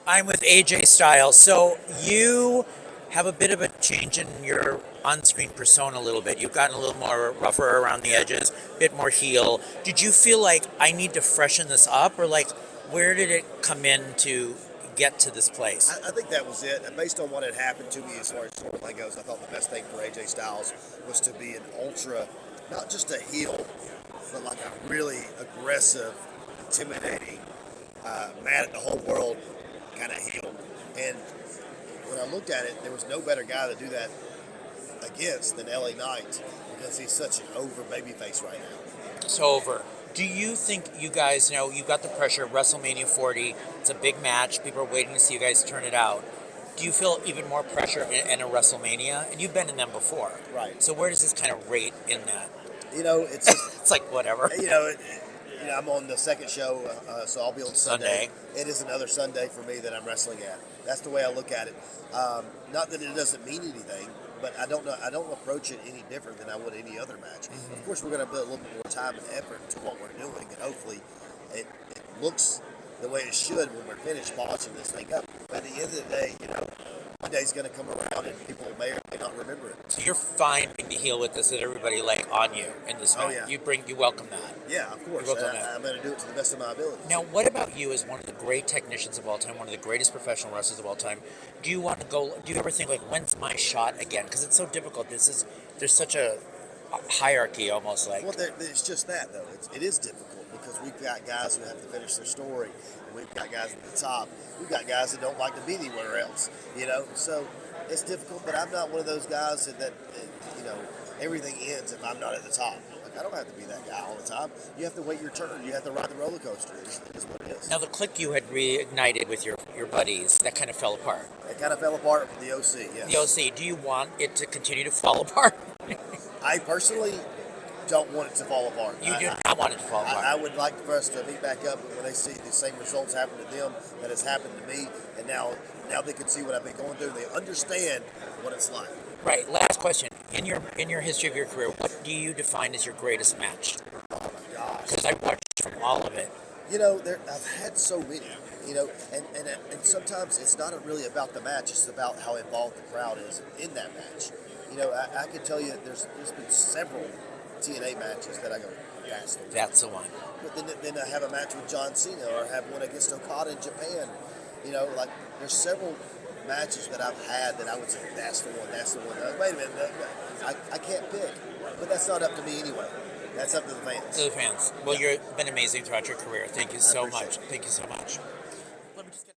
I'm with AJ Styles. So you have a bit of a change in your on-screen persona a little bit. You've gotten a little more rougher around the edges, a bit more heel. Did you feel like I need to freshen this up, or like where did it come in to get to this place? I think that was it. And based on what had happened to me as far as storyline goes, I thought the best thing for AJ Styles was to be an ultra, not just a heel, but like a really aggressive, intimidating, mad at the whole world kind of heel. And when I looked at it, there was no better guy to do that against than LA Knight because he's such an over babyface right now. It's over. Do you think you guys know you got the pressure of WrestleMania 40? It's a big match. People are waiting to see you guys turn it out. Do you feel even more pressure in a WrestleMania? And you've been in them before. Right. So where does this kind of rate in that? You know, it's just, It's like whatever. I'm on the second show, so I'll be on Sunday. Sunday. It is another Sunday for me that I'm wrestling at. That's the way I look at it. Not that it doesn't mean anything, but I don't know. I don't approach it any different than I would any other match. Mm-hmm. Of course, we're going to put a little bit more time and effort to what we're doing, and hopefully, it looks the way it should when we're finished polishing this thing up. But at the end of the day, one day's going to come around, and people may or may not remember it. So you're fine being the heel with this, and everybody like on you in this match. Yeah. You welcome that. Yeah, of course. I'm going to do it to the best of my ability. Now, what about you as one of the great technicians of all time, one of the greatest professional wrestlers of all time? Do you want to go? Do you ever think like, when's my shot again? Because it's so difficult. There's such a hierarchy almost like. Well, it's just that though. It is difficult because we've got guys who have to finish their story, and we've got guys at the top. We've got guys that don't like to be anywhere else. So it's difficult. But I'm not one of those guys that everything ends if I'm not at the top. I don't have to be that guy all the time. You have to wait your turn. You have to ride the roller coaster. It is what it is. Now, the clique you had reignited with your buddies, that kind of fell apart. It kind of fell apart with the OC, yes. The OC, do you want it to continue to fall apart? I personally don't want it to fall apart. You do not want it to fall apart. I would like for us to meet back up when they see the same results happen to them that has happened to me, and now they can see what I've been going through. They understand what it's like. Right. Last question. In your history of your career, what do you define as your greatest match? Oh my gosh! Because I watched from all of it. I've had so many. And sometimes it's not really about the match. It's about how involved the crowd is in that match. I can tell you there's been several TNA matches that I go, That's the one. But then I have a match with John Cena, or have one against Okada in Japan. There's several matches that I've had that I would say that's the one. Wait a minute, I can't pick, but that's not up to me anyway. That's up to the fans. To the fans. Well, you've been amazing throughout your career. Thank you so much. It. Thank you so much.